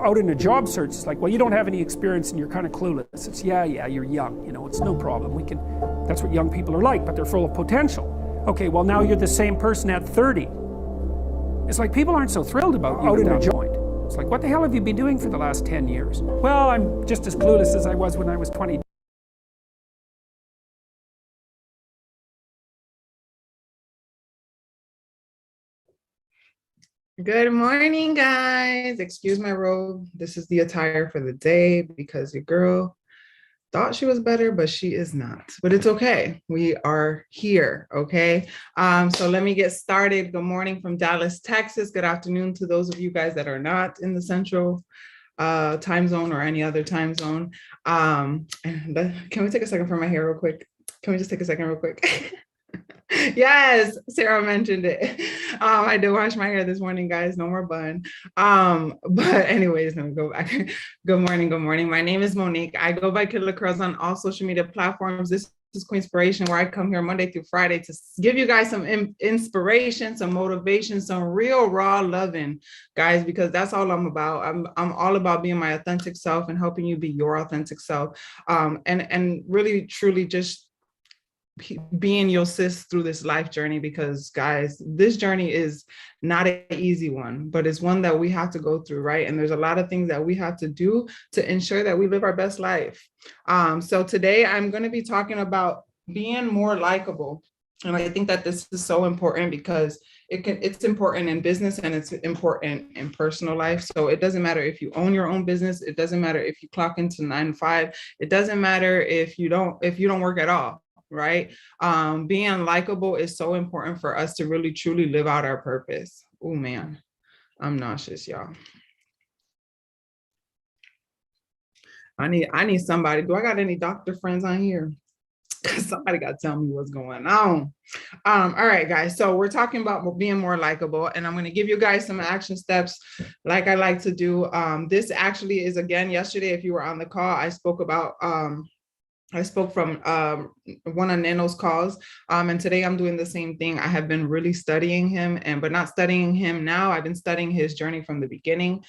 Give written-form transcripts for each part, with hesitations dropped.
out in a job search, it's like, well, you don't have any experience and you're kind of clueless. It's, yeah, you're young, it's no problem. That's what young people are like, but they're full of potential. Okay, well, now you're the same person at 30. It's like people aren't so thrilled about out in a joint. It's like, what the hell have you been doing for the last 10 years? Well, I'm just as clueless as I was when I was 20. Good morning, guys. Excuse my robe. This is the attire for the day because your girl thought she was better, but she is not. But it's okay. We are here, okay? So let me get started. Good morning from Dallas, Texas. Good afternoon to those of you guys that are not in the central time zone or any other time zone. Can we take a second for my hair real quick? Can we just take a second real quick? Yes, Sarah mentioned it. I did wash my hair this morning, guys. No more bun. But anyways, let me go back. Good morning. Good morning. My name is Monique. I go by Kid Curls on all social media platforms. This is Queenspiration, where I come here Monday through Friday to give you guys some inspiration, some motivation, some real raw loving, guys, because that's all I'm about. I'm all about being my authentic self and helping you be your authentic self. And really, truly just being your sis through this life journey, because guys, this journey is not an easy one, but it's one that we have to go through, right? And there's a lot of things that we have to do to ensure that we live our best life. So today I'm going to be talking about being more likable. And I think that this is so important because it's important in business and it's important in personal life. So it doesn't matter if you own your own business. It doesn't matter if you clock into 9 to 5. It doesn't matter if you don't work at all. Right? Being likable is so important for us to really truly live out our purpose. Oh man, I'm nauseous, y'all. I need somebody. Do I got any doctor friends on here? Somebody got to tell me what's going on. All right, guys. So we're talking about being more likable, and I'm going to give you guys some action steps like I like to do. This actually is, again, yesterday, if you were on the call, I spoke from one of Nano's calls, and today I'm doing the same thing. I have been really studying him, but not studying him now. I've been studying his journey from the beginning,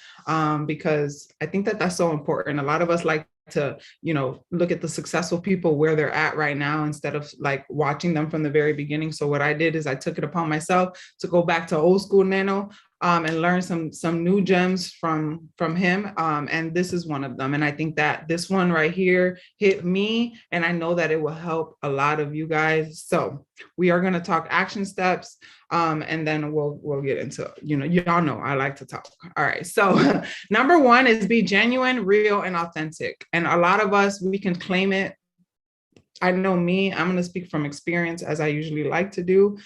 because I think that that's so important. A lot of us like to, look at the successful people where they're at right now instead of like watching them from the very beginning. So what I did is I took it upon myself to go back to old school Nano, and learn some new gems from him. And this is one of them. And I think that this one right here hit me, and I know that it will help a lot of you guys. So we are going to talk action steps, and then we'll get into, y'all know I like to talk. All right. So number one is be genuine, real, and authentic. And a lot of us, we can claim it. I know me, I'm going to speak from experience, as I usually like to do.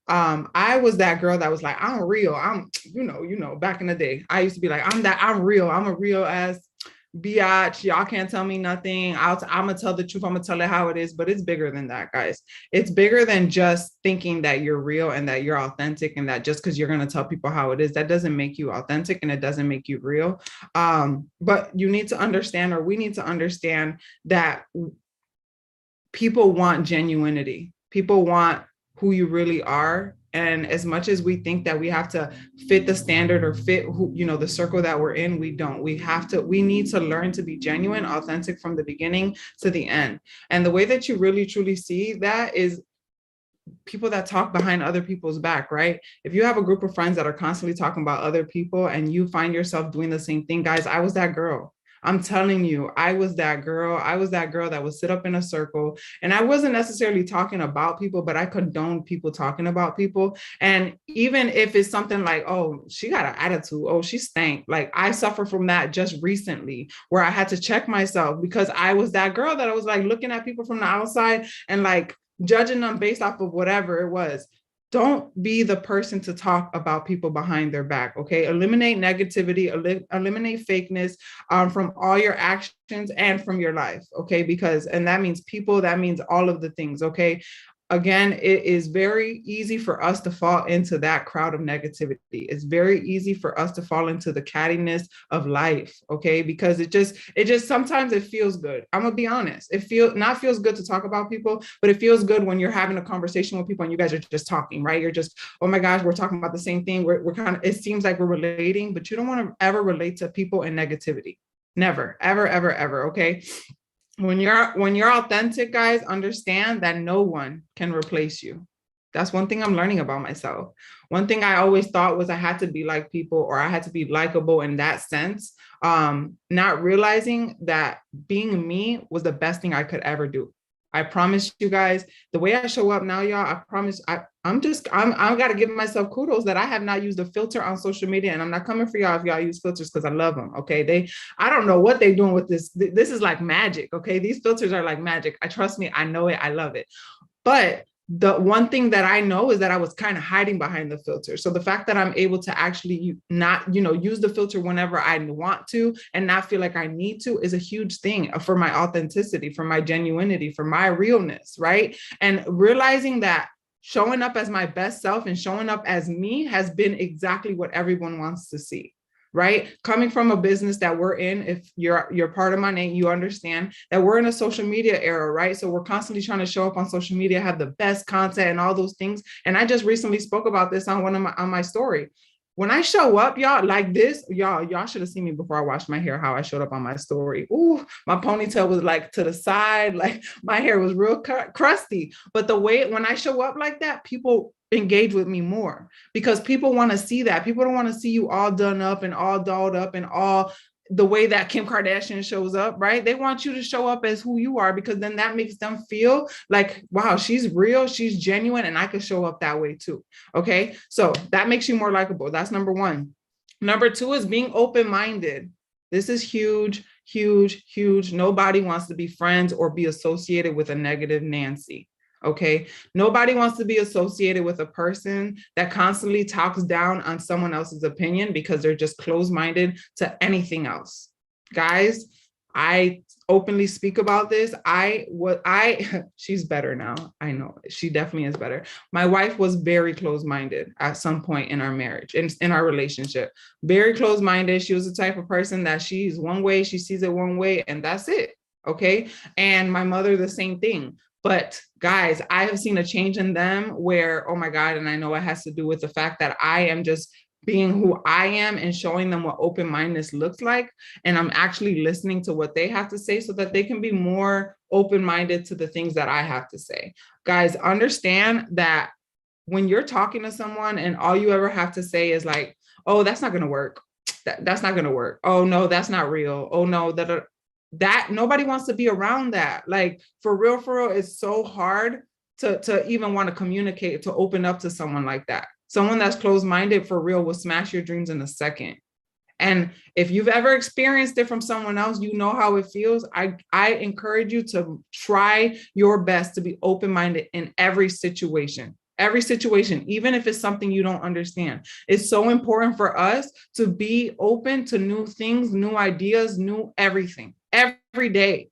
I was that girl that was like, I'm real. I'm, back in the day, I used to be like, I'm real. I'm a real ass biatch. Y'all can't tell me nothing. I'm going to tell the truth. I'm going to tell it how it is, but it's bigger than that, guys. It's bigger than just thinking that you're real and that you're authentic, and that just because you're going to tell people how it is, that doesn't make you authentic and it doesn't make you real. But you need to understand, or we need to understand, that people want genuinity. People want who you really are. And as much as we think that we have to fit the standard or fit who, the circle that we're in, we don't. We need to learn to be genuine, authentic from the beginning to the end. And the way that you really truly see that is people that talk behind other people's back, right? If you have a group of friends that are constantly talking about other people and you find yourself doing the same thing, guys, I was that girl. I'm telling you, I was that girl. I was that girl that would sit up in a circle, and I wasn't necessarily talking about people, but I condoned people talking about people. And even if it's something like, oh, she got an attitude, oh, she stank. Like, I suffer from that just recently, where I had to check myself, because I was that girl that I was like looking at people from the outside and like judging them based off of whatever it was. Don't be the person to talk about people behind their back, okay? Eliminate negativity, eliminate fakeness, from all your actions and from your life, okay? And that means people, that means all of the things, okay? again, it is very easy for us to fall into that crowd of negativity. It's very easy for us to fall into the cattiness of life, okay? Because it just sometimes it feels good. I'm gonna be honest. It feels good to talk about people, but it feels good when you're having a conversation with people and you guys are just talking, right? You're just, oh my gosh, we're talking about the same thing. We're kind of, it seems like we're relating, but you don't want to ever relate to people in negativity. Never, ever, ever, ever, okay? When you're authentic, guys, understand that no one can replace you. That's one thing I'm learning about myself. One thing I always thought was I had to be like people, or I had to be likable in that sense. Not realizing that being me was the best thing I could ever do. I promise you guys, the way I show up now, y'all, I promise I'm got to give myself kudos that I have not used a filter on social media, and I'm not coming for y'all if y'all use filters, because I love them. Okay. I don't know what they're doing with this. This is like magic. Okay. These filters are like magic. Trust me. I know it. I love it. But the one thing that I know is that I was kind of hiding behind the filter. So the fact that I'm able to actually not, use the filter whenever I want to and not feel like I need to is a huge thing for my authenticity, for my genuinity, for my realness, right? And realizing that showing up as my best self and showing up as me has been exactly what everyone wants to see. Right? Coming from a business that we're in, if you're part of my name, you understand that we're in a social media era, right? So we're constantly trying to show up on social media, have the best content and all those things. And I just recently spoke about this on on my story. When I show up, y'all, like this, y'all should have seen me before I washed my hair, how I showed up on my story. Ooh, my ponytail was like to the side, like my hair was real crusty. But the way, when I show up like that, people engage with me more because people want to see that. People don't want to see you all done up and all dolled up and all the way that Kim Kardashian shows up, right? They want you to show up as who you are, because then that makes them feel like, wow, she's real, she's genuine, and I can show up that way too. Okay. So that makes you more likable. That's number one. Number two is being open-minded. This is huge, huge, huge. Nobody wants to be friends or be associated with a negative Nancy. Okay. Nobody wants to be associated with a person that constantly talks down on someone else's opinion because they're just closed-minded to anything else. Guys, I openly speak about this. She's better now. I know she definitely is better. My wife was very closed-minded at some point in our marriage, in our relationship, very closed-minded. She was the type of person that she's one way, she sees it one way, and that's it. Okay. And my mother, the same thing. But guys, I have seen a change in them where, oh my God, and I know it has to do with the fact that I am just being who I am and showing them what open-mindedness looks like. And I'm actually listening to what they have to say so that they can be more open-minded to the things that I have to say. Guys, understand that when you're talking to someone and all you ever have to say is like, oh, that's not going to work. That's not going to work. Oh no, that's not real. Oh no, that nobody wants to be around that. Like for real, it's so hard to even want to communicate, to open up to someone like that. Someone that's closed-minded for real will smash your dreams in a second. And if you've ever experienced it from someone else, you know how it feels. I encourage you to try your best to be open-minded in every situation. Every situation, even if it's something you don't understand. It's so important for us to be open to new things, new ideas, new everything, every day.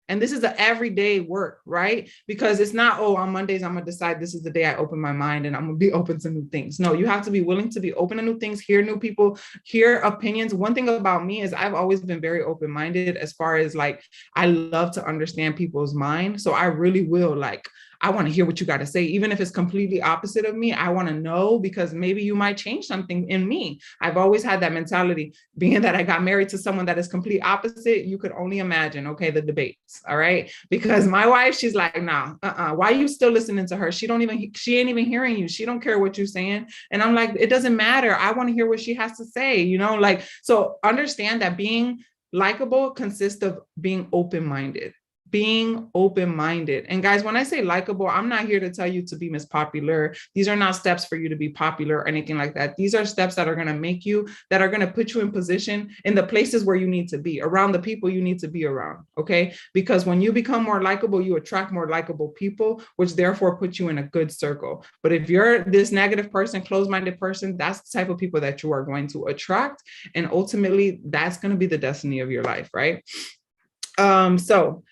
And this is the everyday work, right? Because it's not, oh, on Mondays, I'm going to decide this is the day I open my mind and I'm going to be open to new things. No, you have to be willing to be open to new things, hear new people, hear opinions. One thing about me is I've always been very open-minded as far as like, I love to understand people's mind. So I really will like, I want to hear what you got to say. Even if it's completely opposite of me, I want to know because maybe you might change something in me. I've always had that mentality. Being that I got married to someone that is complete opposite, you could only imagine, okay, the debates, all right? Because my wife, she's like, nah, why are you still listening to her? She ain't even hearing you. She don't care what you're saying. And I'm like, it doesn't matter. I want to hear what she has to say, like, so understand that being likable consists of being open-minded. Being open-minded. And guys, when I say likable, I'm not here to tell you to be Miss Popular. These are not steps for you to be popular or anything like that. These are steps that are going to make you, that are going to put you in position in the places where you need to be, around the people you need to be around. Okay. Because when you become more likable, you attract more likable people, which therefore puts you in a good circle. But if you're this negative person, closed-minded person, that's the type of people that you are going to attract. And ultimately, that's going to be the destiny of your life. Right. So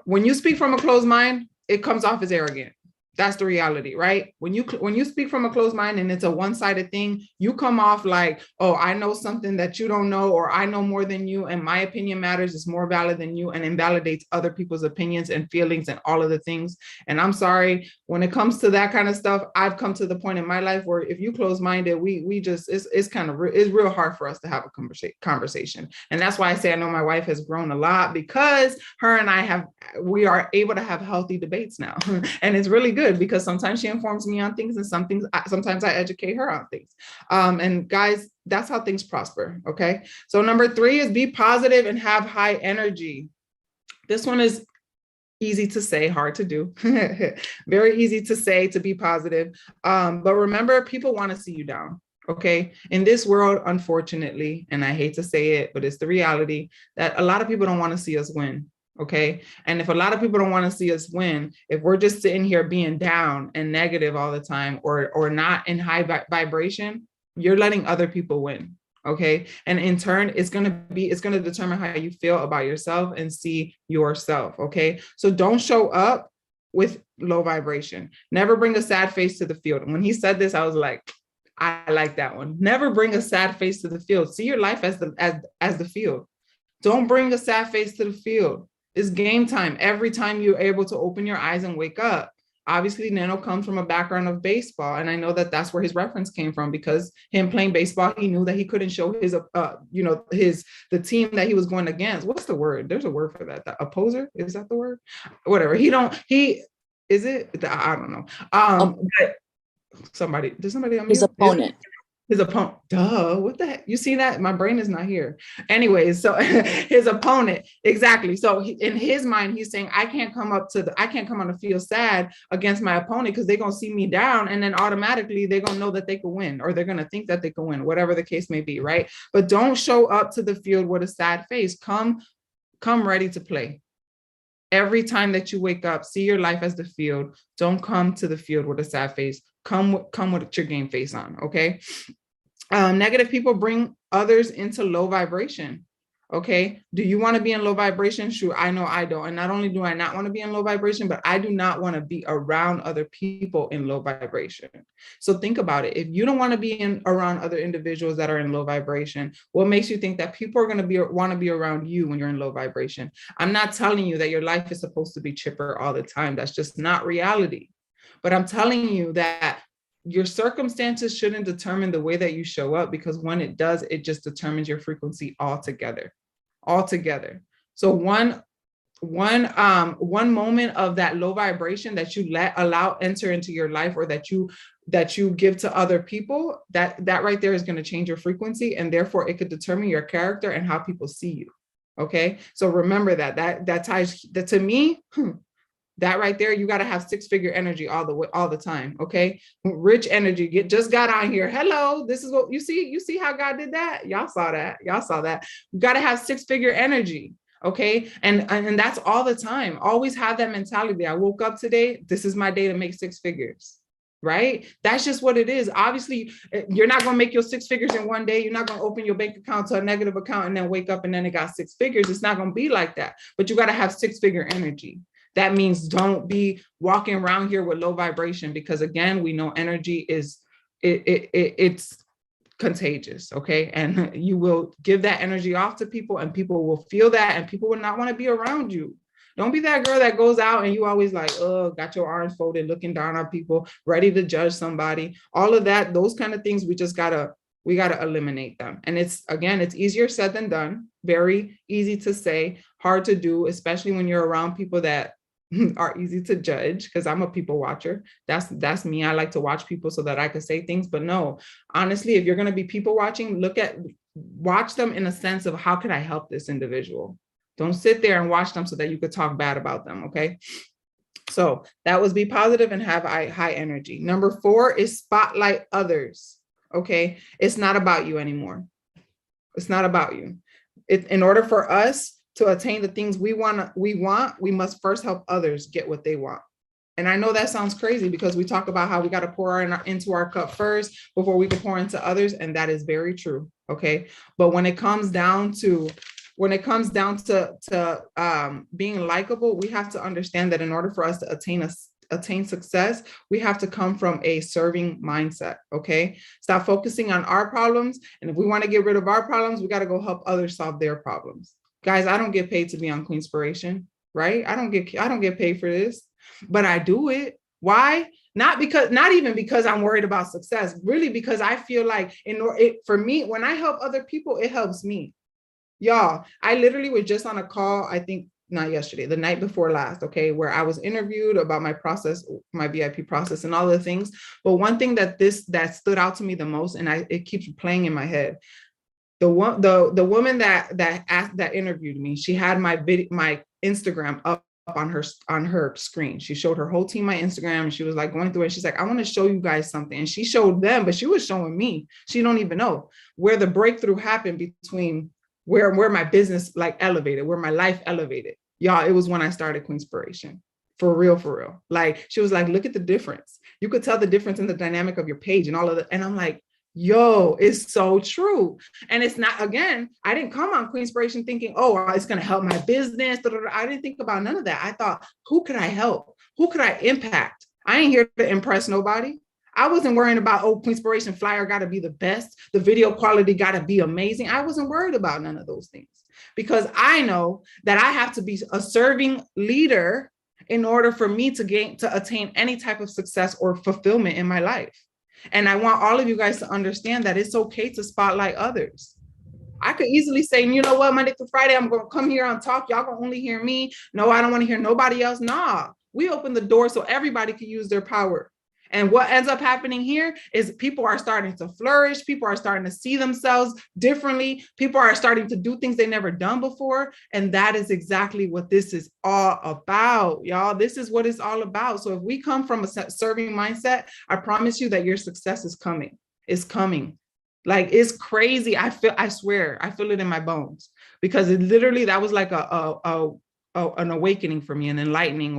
when you speak from a closed mind, it comes off as arrogant. That's the reality, right? When you speak from a closed mind and it's a one-sided thing, you come off like, oh, I know something that you don't know, or I know more than you, and my opinion matters, is more valid than you, and invalidates other people's opinions and feelings and all of the things. And I'm sorry, when it comes to that kind of stuff, I've come to the point in my life where if you close-minded, we just, it's real hard for us to have a conversation. And that's why I say I know my wife has grown a lot, because her and we are able to have healthy debates now. And it's really good, because sometimes she informs me on things, and sometimes I educate her on things. And guys, that's how things prosper. Okay. So number 3 is be positive and have high energy. This one is easy to say, hard to do. Very easy to say, to be positive. But remember, people want to see you down. Okay. In this world, unfortunately, and I hate to say it, but it's the reality, that a lot of people don't want to see us win. Okay. And if a lot of people don't want to see us win, if we're just sitting here being down and negative all the time, or not in high vibration, you're letting other people win. Okay. And in turn, it's going to determine how you feel about yourself and see yourself. Okay. So don't show up with low vibration. Never bring a sad face to the field. And when he said this, I was like, I like that one. Never bring a sad face to the field. See your life as the field. Don't bring a sad face to the field. It's game time. Every time you're able to open your eyes and wake up. Obviously, Nano comes from a background of baseball, and I know that that's where his reference came from, because him playing baseball, he knew that he couldn't show his, the team that he was going against. What's the word? There's a word for that. The opposer, is that the word? Whatever. I don't know. But did somebody unmute? His opponent. His opponent. Duh, what the heck? You see that? My brain is not here. Anyways, so his opponent, exactly. So in his mind, he's saying, I can't come on the field sad against my opponent, because they're going to see me down, and then automatically they're going to know that they could win, or they're going to think that they could win, whatever the case may be, right? But don't show up to the field with a sad face. Come ready to play. Every time that you wake up, see your life as the field. Don't come to the field with a sad face. Come with your game face on, okay? Negative people bring others into low vibration, okay? Do you want to be in low vibration? Sure, I know I don't. And not only do I not want to be in low vibration, but I do not want to be around other people in low vibration. So think about it. If you don't want to be around other individuals that are in low vibration, what makes you think that people are going to want to be around you when you're in low vibration? I'm not telling you that your life is supposed to be chipper all the time. That's just not reality. But I'm telling you that your circumstances shouldn't determine the way that you show up, because when it does, it just determines your frequency altogether. So one moment of that low vibration that you allow enter into your life, or that you give to other people, that right there is going to change your frequency, and therefore it could determine your character and how people see you. Okay, so remember that ties that to me. That right there, you got to have 6-figure energy all the time. Okay. Rich energy. Just got on here. Hello. This is what you see. You see how God did that? Y'all saw that. You got to have 6-figure energy. Okay. And that's all the time. Always have that mentality. I woke up today. This is my day to make 6 figures. Right? That's just what it is. Obviously, you're not going to make your 6 figures in one day. You're not going to open your bank account to a negative account and then wake up and then it got 6 figures. It's not going to be like that. But you got to have 6-figure energy. That means don't be walking around here with low vibration, because again, we know energy is it's contagious. Okay. And you will give that energy off to people, and people will feel that, and people will not want to be around you. Don't be that girl that goes out and you always like, oh, got your arms folded, looking down on people, ready to judge somebody. All of that, those kind of things, we gotta eliminate them. And it's easier said than done. Very easy to say, hard to do, especially when you're around people that are easy to judge, because I'm a people watcher. That's me. I like to watch people so that I can say things. But no, honestly, if you're going to be people watching, watch them in a sense of, how can I help this individual? Don't sit there and watch them so that you could talk bad about them. Okay. So that was be positive and have high energy. Number 4 is spotlight others. Okay. It's not about you anymore. It's not about you. In order for us to attain the things we want, we must first help others get what they want. And I know that sounds crazy, because we talk about how we got to pour into our cup first before we can pour into others. And that is very true. Okay. But when it comes down to being likable, we have to understand that in order for us to attain attain success, we have to come from a serving mindset. Okay. Stop focusing on our problems. And if we want to get rid of our problems, we got to go help others solve their problems. Guys, I don't get paid to be on Queenspiration, right? I don't get paid for this, but I do it. Why? Not even because I'm worried about success, really, because I feel like for me, when I help other people, it helps me. Y'all, I literally was just on a call, I think not yesterday, the night before last, okay, where I was interviewed about my process, my VIP process and all the things. But one thing that stood out to me the most, and it keeps playing in my head, the woman that interviewed me, she had my Instagram up on her screen. She showed her whole team my Instagram, and she was like going through it. She's like, I want to show you guys something. And she showed them, but she was showing me. She don't even know where the breakthrough happened between where my business like elevated, where my life elevated. Y'all, it was when I started Queenspiration. For real, for real. Like, she was like, look at the difference. You could tell the difference in the dynamic of your page and all of that. And I'm like, yo, it's so true. And it's not, again, I didn't come on Queenspiration thinking, oh, it's going to help my business. I didn't think about none of that. I thought, who could I help? Who could I impact? I ain't here to impress nobody. I wasn't worrying about, oh, Queenspiration flyer got to be the best. The video quality got to be amazing. I wasn't worried about none of those things, because I know that I have to be a serving leader in order for me to attain any type of success or fulfillment in my life. And I want all of you guys to understand that it's okay to spotlight others. I could easily say, you know what, Monday through Friday, I'm going to come here and talk. Y'all going to only hear me. No, I don't want to hear nobody else. Nah, we open the door so everybody can use their power. And what ends up happening here is people are starting to flourish. People are starting to see themselves differently. People are starting to do things they never done before. And that is exactly what this is all about, y'all. This is what it's all about. So if we come from a serving mindset, I promise you that your success is coming. It's coming. Like, it's crazy. I swear, I feel it in my bones, because it literally, that was like an awakening for me, an enlightening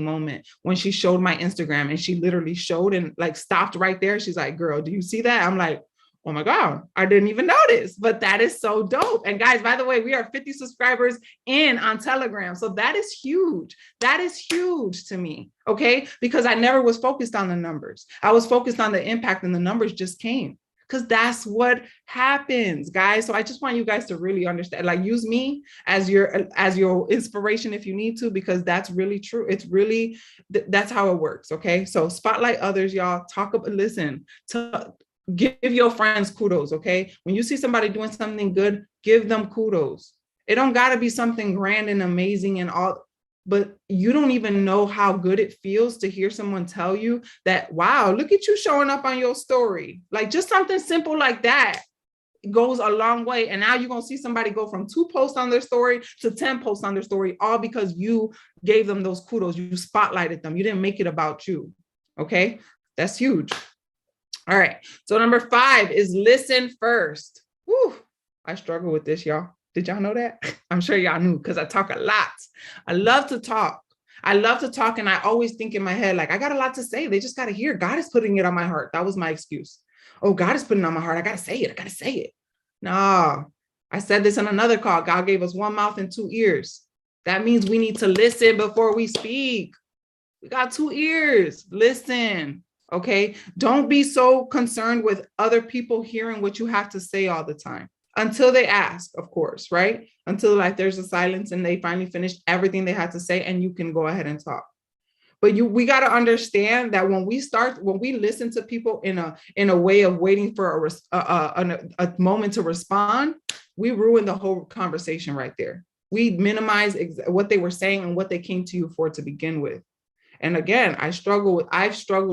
moment when she showed my Instagram, and she literally showed and like stopped right there. She's like, girl, do you see that? I'm like, oh my God, I didn't even notice, but that is so dope. And guys, by the way, we are 50 subscribers on Telegram. So that is huge. That is huge to me. Okay. Because I never was focused on the numbers. I was focused on the impact, and the numbers just came. Because that's what happens, guys. So I just want you guys to really understand, like, use me as your inspiration if you need to, because that's really true. It's really, that's how it works. Okay. So spotlight others, y'all. Listen, give your friends kudos. Okay. When you see somebody doing something good, give them kudos. It don't got to be something grand and amazing and all, but you don't even know how good it feels to hear someone tell you that, wow, look at you showing up on your story. Like, just something simple like that goes a long way. And now you're going to see somebody go from 2 posts on their story to 10 posts on their story, all because you gave them those kudos. You spotlighted them. You didn't make it about you. Okay. That's huge. All right. So number 5 is listen first. Whew, I struggle with this, y'all. Did y'all know that? I'm sure y'all knew, because I talk a lot. I love to talk. And I always think in my head, like, I got a lot to say. They just got to hear. God is putting it on my heart. That was my excuse. Oh, God is putting it on my heart. I got to say it. No, I said this in another call. God gave us 1 mouth and 2 ears. That means we need to listen before we speak. We got 2 ears. Listen. Okay. Don't be so concerned with other people hearing what you have to say all the time. Until they ask, of course, right? Until like there's a silence and they finally finish everything they had to say, and you can go ahead and talk. But we got to understand that when we listen to people in a way of waiting for a moment to respond, we ruin the whole conversation right there. We minimize what they were saying and what they came to you for to begin with. And again, I've struggled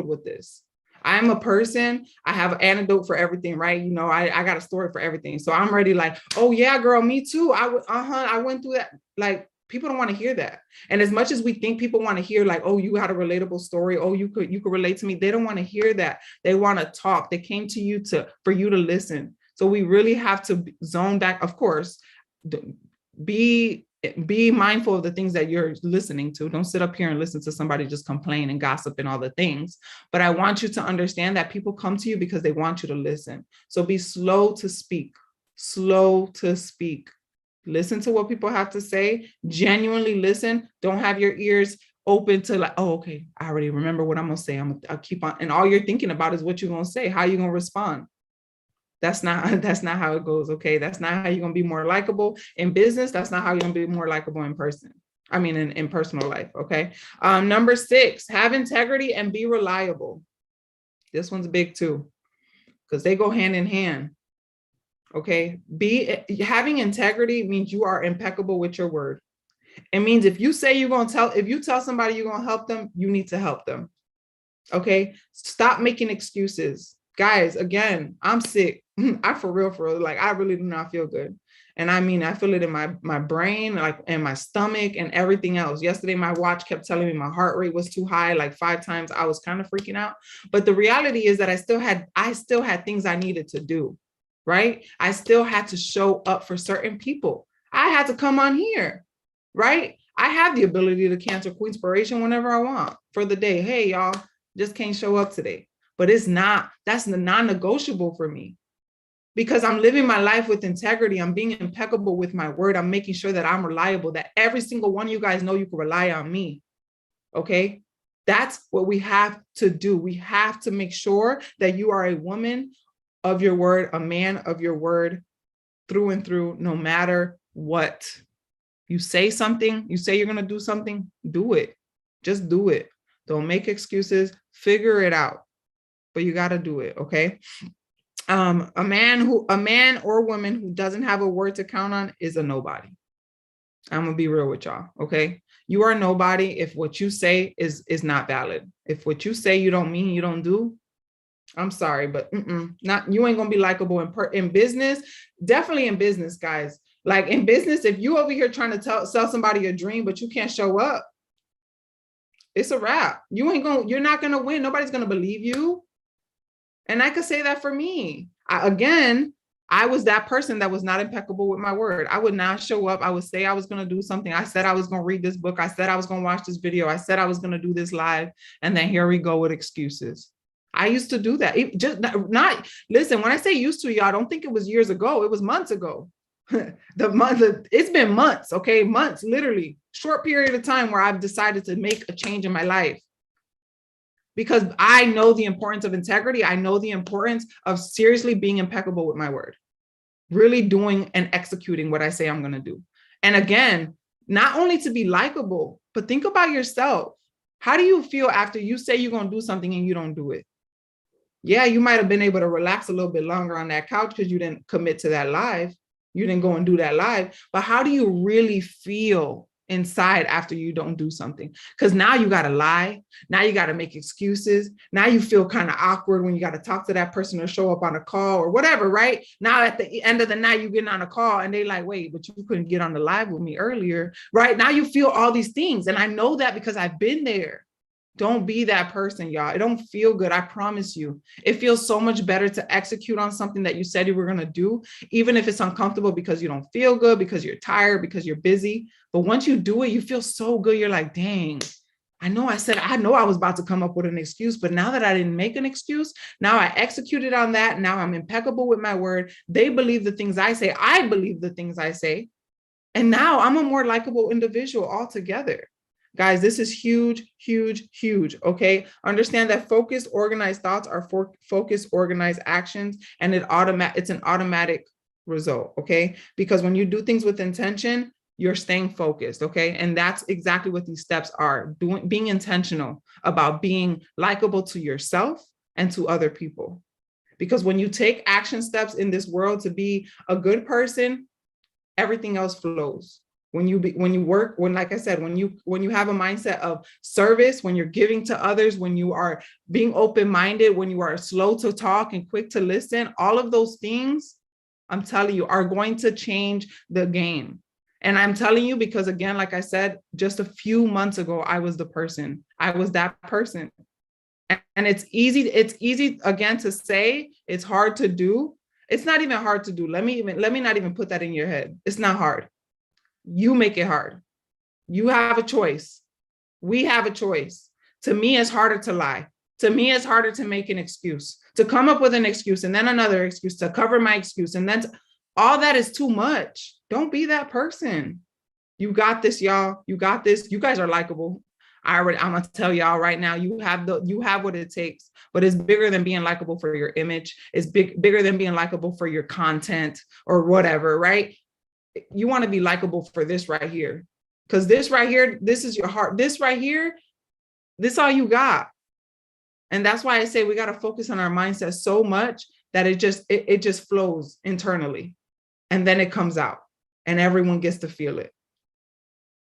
with this. I'm a person, I have an antidote for everything, right? You know, I got a story for everything. So I'm ready, like, oh yeah, girl, me too. I went through that. Like, people don't want to hear that. And as much as we think people want to hear, like, oh, you had a relatable story. Oh, you could relate to me. They don't want to hear that. They want to talk. They came to you for you to listen. So we really have to zone back. Of course, be mindful of the things that you're listening to. Don't sit up here and listen to somebody just complain and gossip and all the things. But I want you to understand that people come to you because they want you to listen. So be slow to speak. Listen to what people have to say. Genuinely listen. Don't have your ears open to like, oh, okay, I already remember what I'm gonna say. I'll keep on, and all you're thinking about is what you're gonna say, how you're gonna respond. That's not how it goes. Okay. That's not how you're gonna be more likable in business. That's not how you're gonna be more likable in person. I mean, in personal life. Okay. Number 6, have integrity and be reliable. This one's big too, because they go hand in hand. Okay. Having integrity means you are impeccable with your word. It means if you say if you tell somebody you're gonna help them, you need to help them. Okay. Stop making excuses. Guys, again, I'm sick. I for real, like I really do not feel good. And I mean, I feel it in my brain, like in my stomach and everything else. Yesterday, my watch kept telling me my heart rate was too high, like 5 times. I was kind of freaking out. But the reality is that I still had things I needed to do, right? I still had to show up for certain people. I had to come on here, right? I have the ability to cancel Queenspiration whenever I want for the day. Hey, y'all, just can't show up today. But that's non-negotiable for me, because I'm living my life with integrity. I'm being impeccable with my word. I'm making sure that I'm reliable, that every single one of you guys know you can rely on me. Okay. That's what we have to do. We have to make sure that you are a woman of your word, a man of your word through and through, no matter what. You say something, you say you're going to do something, do it. Just do it. Don't make excuses, figure it out. But you got to do it. Okay. A man or woman who doesn't have a word to count on is a nobody. I'm gonna be real with y'all. Okay. You are nobody if what you say is not valid. If what you say you don't mean, you don't do. I'm sorry, but you ain't gonna be likable in business. Definitely in business, guys. Like in business, if you over here trying to sell somebody a dream, but you can't show up, it's a wrap. You're not gonna win. Nobody's gonna believe you. And I could say that for me. I was that person that was not impeccable with my word. I would not show up. I would say I was going to do something. I said I was going to read this book. I said I was going to watch this video. I said I was going to do this live. And then here we go with excuses. I used to do that. Listen, when I say used to, y'all, don't think it was years ago. It was months ago. It's been months, okay? Months, literally. Short period of time where I've decided to make a change in my life. Because I know the importance of integrity. I know the importance of seriously being impeccable with my word, really doing and executing what I say I'm going to do. And again, not only to be likable, but think about yourself. How do you feel after you say you're going to do something and you don't do it? Yeah, you might have been able to relax a little bit longer on that couch because you didn't commit to that live. You didn't go and do that live. But how do you really feel inside after you don't do something? Because now you got to lie. Now you got to make excuses. Now you feel kind of awkward when you got to talk to that person or show up on a call or whatever, right? Now at the end of the night, you getting on a call and they like, wait, but you couldn't get on the live with me earlier, right? Now you feel all these things. And I know that because I've been there. Don't be that person, y'all. It don't feel good. I promise you. It feels so much better to execute on something that you said you were going to do, even if it's uncomfortable because you don't feel good, because you're tired, because you're busy. But once you do it, you feel so good. You're like, dang, I know I was about to come up with an excuse, but now that I didn't make an excuse, now I executed on that. Now I'm impeccable with my word. They believe the things I say. I believe the things I say. And now I'm a more likable individual altogether. Guys, this is huge, huge, huge. Okay. Understand that focused, organized thoughts are focused, organized actions, and it's an automatic result. Okay. Because when you do things with intention, you're staying focused. Okay. And that's exactly what these steps are doing, being intentional about being likable to yourself and to other people. Because when you take action steps in this world to be a good person, everything else flows. When you like I said, when you have a mindset of service, when you're giving to others, when you are being open-minded, when you are slow to talk and quick to listen, all of those things, I'm telling you, are going to change the game. And I'm telling you, because again, like I said, just a few months ago, I was that person. And it's easy again to say, it's hard to do. It's not even hard to do. Let me not even put that in your head. It's not hard. You make it hard. You have a choice. We have a choice. To me, it's harder to lie. To me, it's harder to make an excuse, to come up with an excuse and then another excuse to cover my excuse. And then all that is too much. Don't be that person. You got this, y'all. You got this. You guys are likable. I'm gonna tell y'all right now, you have what it takes, but it's bigger than being likable for your image. It's bigger than being likable for your content or whatever, right? You want to be likable for this right here. Because this right here, this is your heart. This right here, this all you got. And that's why I say we got to focus on our mindset so much that it just flows internally. And then it comes out and everyone gets to feel it.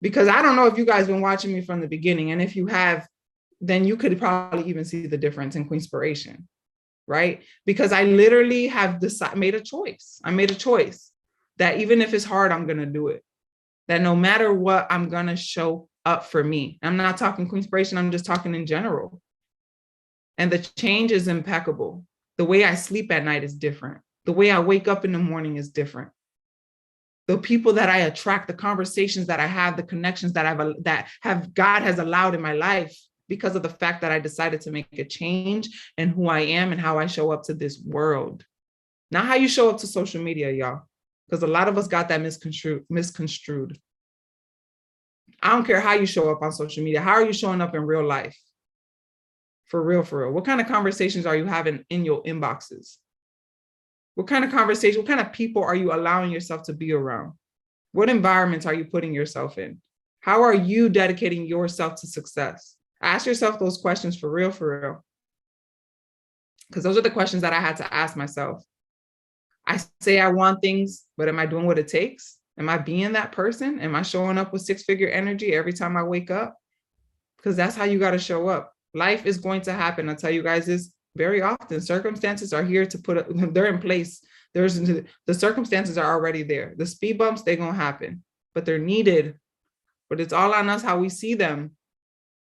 Because I don't know if you guys been watching me from the beginning. And if you have, then you could probably even see the difference in Queenspiration, right? Because I literally have made a choice. I made a choice that even if it's hard, I'm going to do it. That no matter what, I'm going to show up for me. I'm not talking Queenspiration. I'm just talking in general. And the change is impeccable. The way I sleep at night is different. The way I wake up in the morning is different. The people that I attract, the conversations that I have, the connections that God has allowed in my life because of the fact that I decided to make a change in who I am and how I show up to this world. Not how you show up to social media, y'all, because a lot of us got that misconstrued. I don't care how you show up on social media. How are you showing up in real life? For real, for real. What kind of conversations are you having in your inboxes? What kind of conversation, what kind of people are you allowing yourself to be around? What environments are you putting yourself in? How are you dedicating yourself to success? Ask yourself those questions for real, for real. Because those are the questions that I had to ask myself. I say I want things, but am I doing what it takes? Am I being that person? Am I showing up with 6-figure energy every time I wake up? Because that's how you got to show up. Life is going to happen. I'll tell you guys this very often. Circumstances are here to they're in place. The circumstances are already there. The speed bumps, they're going to happen, but they're needed. But it's all on us how we see them.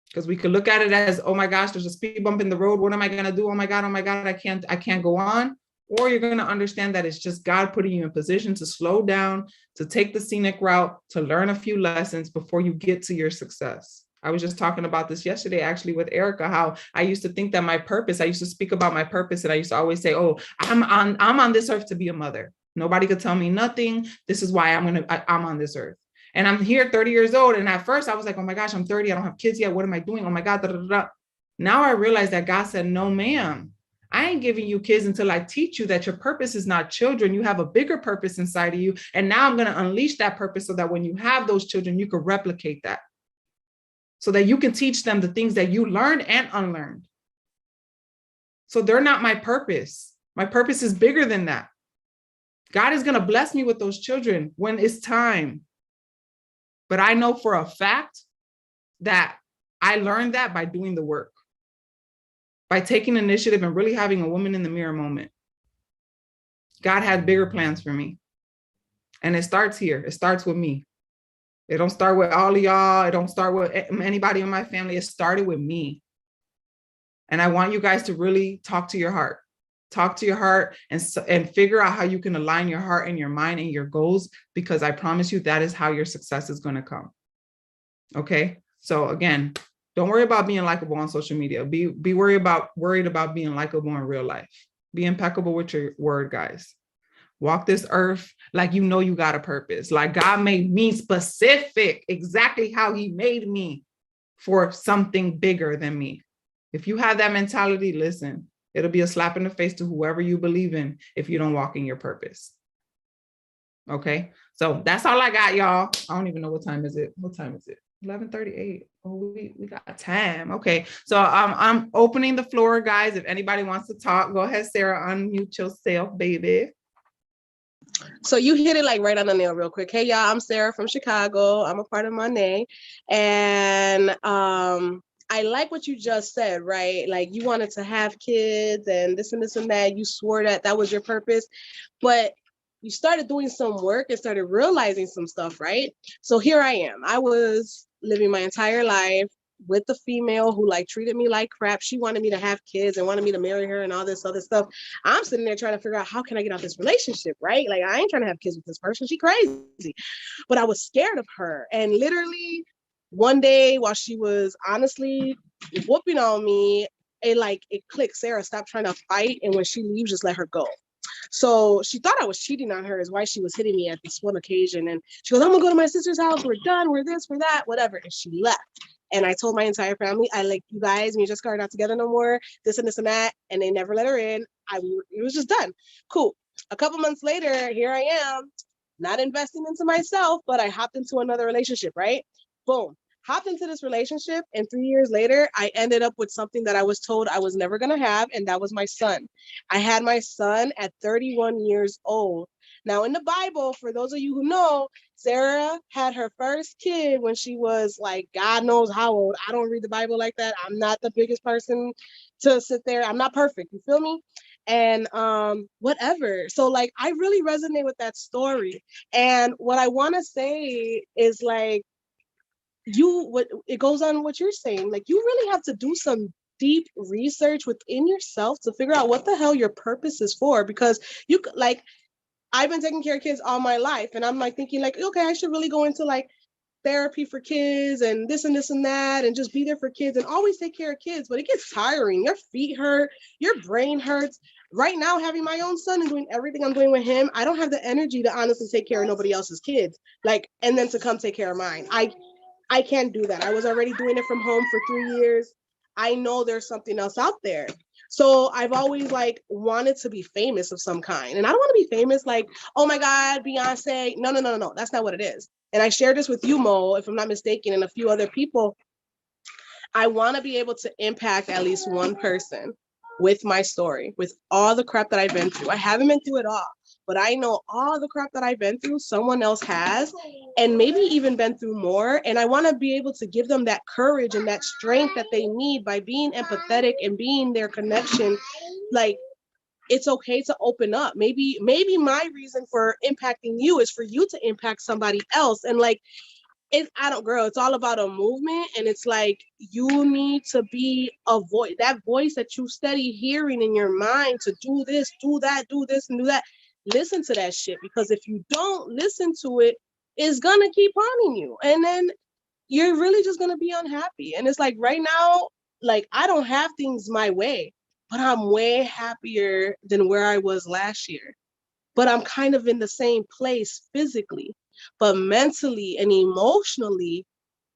Because we could look at it as, oh my gosh, there's a speed bump in the road. What am I going to do? Oh my God, I can't go on. Or you're going to understand that it's just God putting you in position to slow down, to take the scenic route, to learn a few lessons before you get to your success. I was just talking about this yesterday, actually, with Erica, how I used to think that my purpose, I used to speak about my purpose. And I used to always say, oh, I'm on this earth to be a mother. Nobody could tell me nothing. This is why I'm on this earth. And I'm here 30 years old. And at first I was like, oh my gosh, I'm 30. I don't have kids yet. What am I doing? Oh my God. Da, da, da. Now I realize that God said, no, ma'am. I ain't giving you kids until I teach you that your purpose is not children. You have a bigger purpose inside of you. And now I'm going to unleash that purpose so that when you have those children, you can replicate that. So that you can teach them the things that you learned and unlearned. So they're not my purpose. My purpose is bigger than that. God is going to bless me with those children when it's time. But I know for a fact that I learned that by doing the work, by taking initiative and really having a woman in the mirror moment. God had bigger plans for me. And it starts here. It starts with me. It don't start with all of y'all. It don't start with anybody in my family. It started with me. And I want you guys to really talk to your heart. Talk to your heart and figure out how you can align your heart and your mind and your goals, because I promise you that is how your success is going to come. Okay. So again, don't worry about being likable on social media. Be worried about being likable in real life. Be impeccable with your word, guys. Walk this earth like you know you got a purpose. Like God made me specific, exactly how he made me for something bigger than me. If you have that mentality, listen, it'll be a slap in the face to whoever you believe in if you don't walk in your purpose. Okay, so that's all I got, y'all. I don't even know what time is it. What time is it? 11:38. Oh, we got time. Okay, so I'm opening the floor, guys. If anybody wants to talk, go ahead, Sarah, unmute yourself, baby. So you hit it like right on the nail real quick. Hey, y'all, I'm Sarah from Chicago. I'm a part of Monet. And I like what you just said, right? Like you wanted to have kids and this and this and that. You swore that that was your purpose. But you started doing some work and started realizing some stuff, right? So here I am. I was living my entire life with the female who like treated me like crap. She wanted me to have kids and wanted me to marry her and all this other stuff. I'm sitting there trying to figure out how can I get out this relationship, right? Like I ain't trying to have kids with this person. She crazy. But I was scared of her. And literally one day while she was honestly whooping on me, it clicked. Sarah, stop trying to fight. And when she leaves, just let her go. So she thought I was cheating on her, is why she was hitting me at this one occasion. And she goes, I'm gonna go to my sister's house. We're done. We're this, we're that, whatever. And she left. And I told my entire family, I like, you guys, me and Jessica are not together no more, this and this and that. And they never let her in. It was just done. Cool. A couple months later, here I am, not investing into myself, but I hopped into another relationship, right? Boom. Hopped into this relationship, and 3 years later, I ended up with something that I was told I was never going to have, and that was my son. I had my son at 31 years old. Now, in the Bible, for those of you who know, Sarah had her first kid when she was like, God knows how old. I don't read the Bible like that. I'm not the biggest person to sit there. I'm not perfect. You feel me? And whatever. So like, I really resonate with that story. And what I want to say is like, what it goes on what you're saying. Like, you really have to do some deep research within yourself to figure out what the hell your purpose is for, because you like, I've been taking care of kids all my life, and I'm like thinking like, okay, I should really go into like therapy for kids and this and that, and just be there for kids and always take care of kids. But it gets tiring. Your feet hurt, your brain hurts. Right now, having my own son and doing everything I'm doing with him, I don't have the energy to honestly take care of nobody else's kids, like, and then to come take care of mine. I can't do that. I was already doing it from home for 3 years. I know there's something else out there. So I've always like wanted to be famous of some kind. And I don't want to be famous like, oh my God, Beyonce. No. That's not what it is. And I shared this with you, Mo, if I'm not mistaken, and a few other people. I want to be able to impact at least one person with my story, with all the crap that I've been through. I haven't been through it all, but I know all the crap that I've been through, someone else has, and maybe even been through more. And I want to be able to give them that courage and that strength that they need by being empathetic and being their connection. Like, it's okay to open up. Maybe my reason for impacting you is for you to impact somebody else. And like, it's all about a movement. And it's like, you need to be a voice, that voice that you steady hearing in your mind to do this, do that, do this and do that. Listen to that shit, because if you don't listen to it, it's gonna keep haunting you. And then you're really just gonna be unhappy. And it's like right now, like, I don't have things my way, but I'm way happier than where I was last year. But I'm kind of in the same place physically. But mentally and emotionally,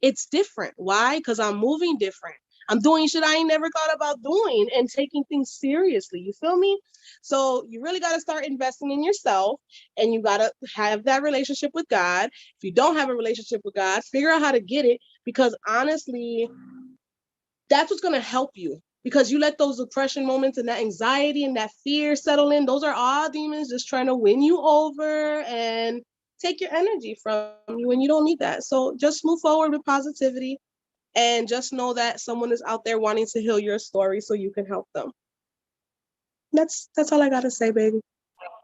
it's different. Why? Because I'm moving different. I'm doing shit I ain't never thought about doing and taking things seriously. You feel me? So you really got to start investing in yourself, and you got to have that relationship with God. If you don't have a relationship with God, figure out how to get it, because honestly, that's what's going to help you. Because you let those depression moments and that anxiety and that fear settle in. Those are all demons just trying to win you over and take your energy from you, and you don't need that. So just move forward with positivity, and just know that someone is out there wanting to heal your story so you can help them. That's all I gotta say, baby.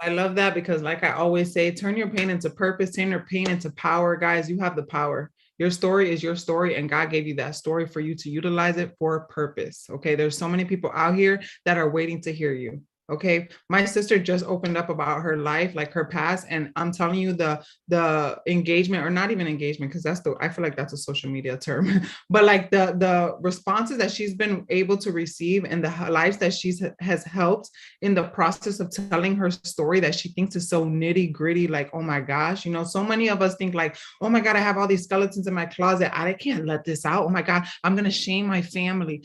I love that, because like I always say, turn your pain into purpose, turn your pain into power. Guys, you have the power. Your story is your story, and God gave you that story for you to utilize it for a purpose. Okay. There's so many people out here that are waiting to hear you. Okay. My sister just opened up about her life, like her past. And I'm telling you, the engagement, or not even engagement, because I feel like that's a social media term, but like the responses that she's been able to receive, and the lives that has helped in the process of telling her story, that she thinks is so nitty gritty. Like, oh my gosh, so many of us think like, oh my God, I have all these skeletons in my closet. I can't let this out. Oh my God, I'm going to shame my family.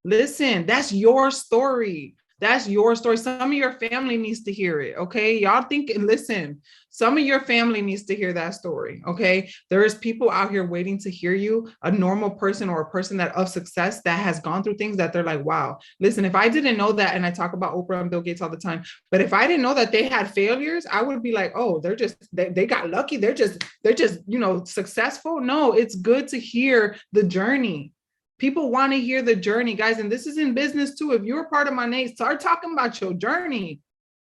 Listen, that's your story. That's your story. Some of your family needs to hear it. Okay. Y'all think, listen, some of your family needs to hear that story. Okay. There's people out here waiting to hear you, a normal person or a person that of success that has gone through things that they're like, wow, listen, if I didn't know that, and I talk about Oprah and Bill Gates all the time, but if I didn't know that they had failures, I would be like, oh, they got lucky. They're just, successful. No, it's good to hear the journey. People want to hear the journey, guys. And this is in business too. If you're a part of my name, start talking about your journey.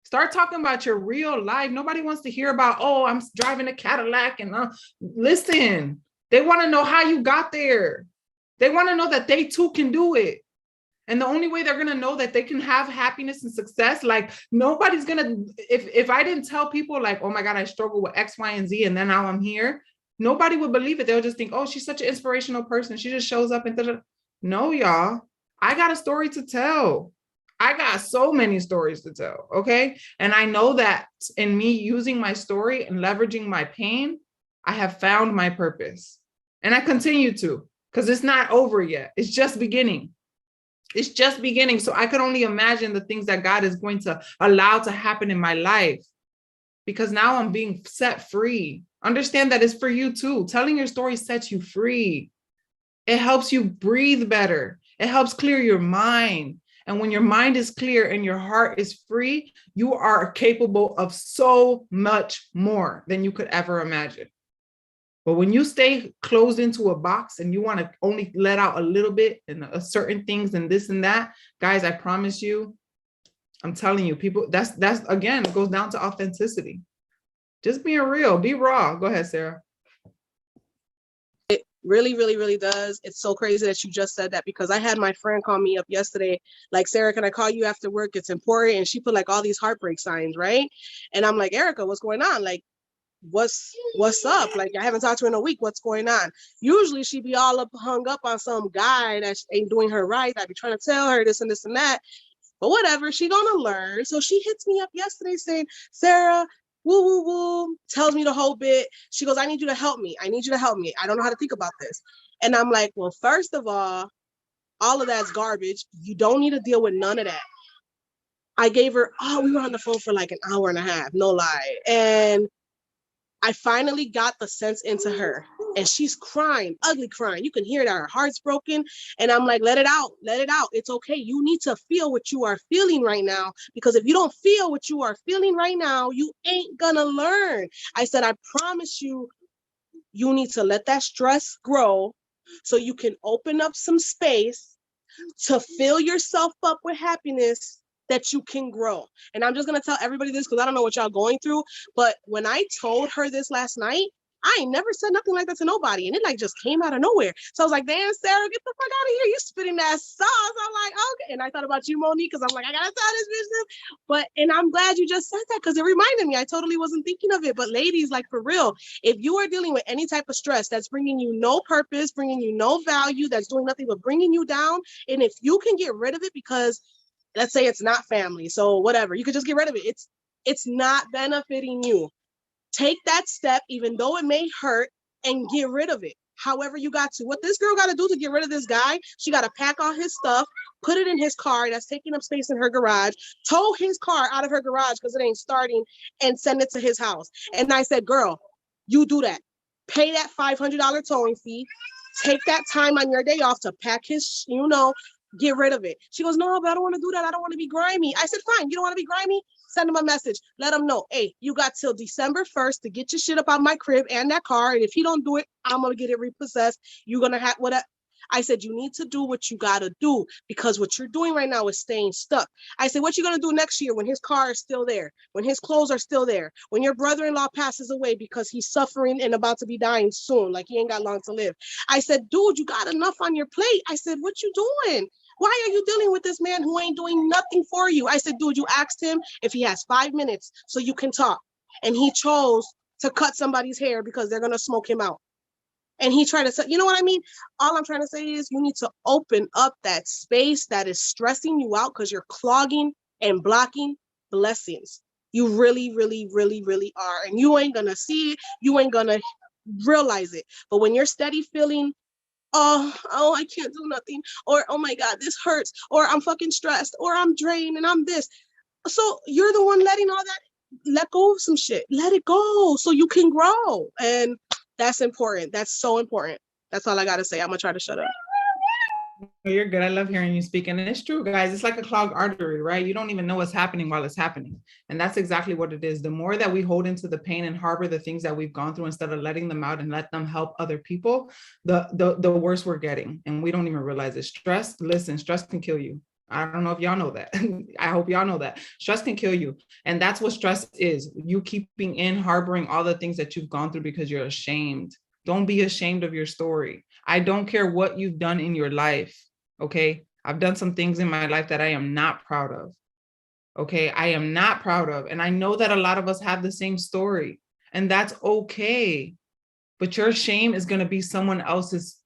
Start talking about your real life. Nobody wants to hear about, oh, I'm driving a Cadillac. And listen, they want to know how you got there. They want to know that they too can do it. And the only way they're going to know that they can have happiness and success, like nobody's going to, if I didn't tell people like, oh my God, I struggle with X, Y, and Z, and then now I'm here, nobody would believe it. They'll just think, oh, she's such an inspirational person. She just shows up and no, y'all, I got a story to tell. I got so many stories to tell. Okay. And I know that in me using my story and leveraging my pain, I have found my purpose. And I continue to, because it's not over yet. It's just beginning. It's just beginning. So I could only imagine the things that God is going to allow to happen in my life, because now I'm being set free. Understand that it's for you too. Telling your story sets you free. It helps you breathe better. It helps clear your mind. And when your mind is clear and your heart is free, you are capable of so much more than you could ever imagine. But when you stay closed into a box and you want to only let out a little bit and certain things and this and that, guys, I promise you, I'm telling you, people, that's again, it goes down to authenticity. Just being real, be raw. Go ahead, Sarah. It really, really, really does. It's so crazy that you just said that, because I had my friend call me up yesterday, like, Sarah, can I call you after work? It's important. And she put like all these heartbreak signs, right? And I'm like, Erica, what's going on? Like, what's up? Like, I haven't talked to her in a week. What's going on? Usually she'd be all up hung up on some guy that ain't doing her right. I'd be trying to tell her this and this and that. But whatever, she gonna learn. So she hits me up yesterday saying, Sarah, woo, woo, woo, tells me the whole bit. She goes, I need you to help me. I need you to help me. I don't know how to think about this. And I'm like, well, first of all of that's garbage. You don't need to deal with none of that. I gave her, we were on the phone for like an hour and a half, no lie. And I finally got the sense into her, and she's crying, ugly crying. You can hear that her heart's broken. And I'm like, let it out, let it out. It's okay. You need to feel what you are feeling right now, because if you don't feel what you are feeling right now, you ain't gonna learn. I said, I promise you, you need to let that stress grow so you can open up some space to fill yourself up with happiness, that you can grow. And I'm just going to tell everybody this, because I don't know what y'all going through, but when I told her this last night, I ain't never said nothing like that to nobody. And it like just came out of nowhere. So I was like, damn, Sarah, get the fuck out of here. You spitting that sauce. I'm like, okay. And I thought about you, Monique, because I'm like, I got to tell this business. And I'm glad you just said that, because it reminded me. I totally wasn't thinking of it. But ladies, like, for real, if you are dealing with any type of stress that's bringing you no purpose, bringing you no value, that's doing nothing but bringing you down, and if you can get rid of it, because let's say it's not family, so whatever, you could just get rid of it. It's not benefiting you. Take that step, even though it may hurt, and get rid of it. However you got to. What this girl got to do to get rid of this guy, she got to pack all his stuff, put it in his car that's taking up space in her garage, tow his car out of her garage because it ain't starting, and send it to his house. And I said, girl, you do that. Pay that $500 towing fee. Take that time on your day off to pack his, get rid of it. She goes, no, but I don't want to do that. I don't want to be grimy. I said, fine. You don't want to be grimy? Send him a message. Let him know, hey, you got till December 1st to get your shit up out my crib and that car. And if he don't do it, I'm going to get it repossessed. You're going to have whatever. I said, you need to do what you got to do, because what you're doing right now is staying stuck. I said, what you going to do next year when his car is still there, when his clothes are still there, when your brother-in-law passes away because he's suffering and about to be dying soon, like he ain't got long to live. I said, dude, you got enough on your plate. I said, what you doing? Why are you dealing with this man who ain't doing nothing for you? I said, dude, you asked him if he has 5 minutes so you can talk. And he chose to cut somebody's hair because they're going to smoke him out. And he tried to say, you know what I mean? All I'm trying to say is you need to open up that space that is stressing you out, because you're clogging and blocking blessings. You really, really, really, really are. And you ain't going to see it. You ain't going to realize it. But when you're steady feeling, oh, I can't do nothing, or, oh my God, this hurts, or I'm fucking stressed, or I'm drained and I'm this. So you're the one letting all that, let go of some shit. Let it go so you can grow. And that's important. That's so important. That's all I got to say. I'm going to try to shut up. You're good. I love hearing you speak. And it's true, guys. It's like a clogged artery, right? You don't even know what's happening while it's happening. And that's exactly what it is. The more that we hold into the pain and harbor the things that we've gone through instead of letting them out and let them help other people, the worse we're getting. And we don't even realize it. Stress can kill you. I don't know if y'all know that. I hope y'all know that. Stress can kill you. And that's what stress is. You keeping in, harboring all the things that you've gone through because you're ashamed. Don't be ashamed of your story. I don't care what you've done in your life. Okay. I've done some things in my life that I am not proud of. Okay. I am not proud of. And I know that a lot of us have the same story, and that's okay. But your shame is going to be someone else's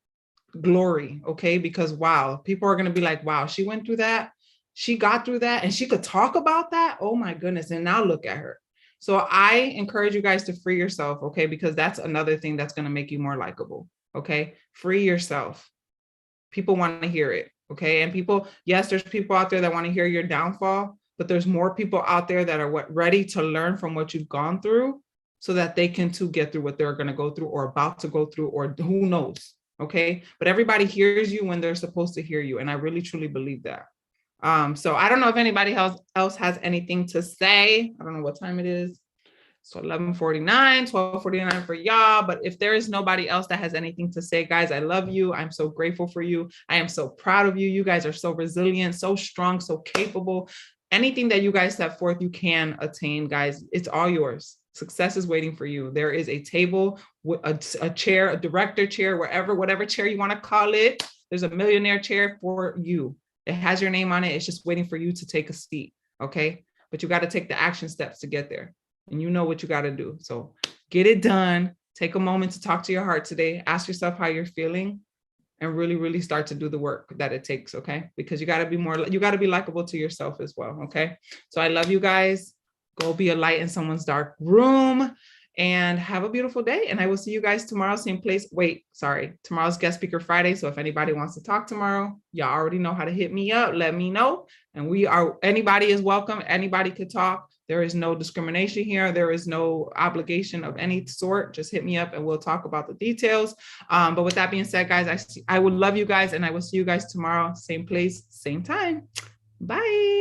glory. Okay. Because wow, people are going to be like, wow, she went through that. she got through that and she could talk about that. Oh my goodness. And now look at her. So I encourage you guys to free yourself, okay? Because that's another thing that's going to make you more likable, okay? Free yourself. People want to hear it, okay? And people, yes, there's people out there that want to hear your downfall, but there's more people out there that are ready to learn from what you've gone through so that they can too get through what they're going to go through or about to go through, or who knows, okay? But everybody hears you when they're supposed to hear you. And I really, truly believe that. So I don't know if anybody else has anything to say. I don't know what time it is. So 11:49, 12:49 for y'all. But if there is nobody else that has anything to say, guys, I love you. I'm so grateful for you. I am so proud of you. You guys are so resilient, so strong, so capable. Anything that you guys set forth, you can attain, guys. It's all yours. Success is waiting for you. There is a table, a chair, a director chair, whatever chair you want to call it. There's a millionaire chair for you. It has your name on it. It's just waiting for you to take a seat. Okay. But you got to take the action steps to get there. And you know what you got to do. So get it done. Take a moment to talk to your heart today. Ask yourself how you're feeling and really, really start to do the work that it takes. Okay. Because you got to be likable to yourself as well. Okay. So I love you guys. Go be a light in someone's dark room and have a beautiful day. And I will see you guys tomorrow, same place. Wait, sorry. Tomorrow's guest speaker Friday. So if anybody wants to talk tomorrow, y'all already know how to hit me up. Let me know. And anybody is welcome. Anybody could talk. There is no discrimination here. There is no obligation of any sort. Just hit me up and we'll talk about the details. But with that being said, guys, I would love you guys and I will see you guys tomorrow, same place, same time. Bye.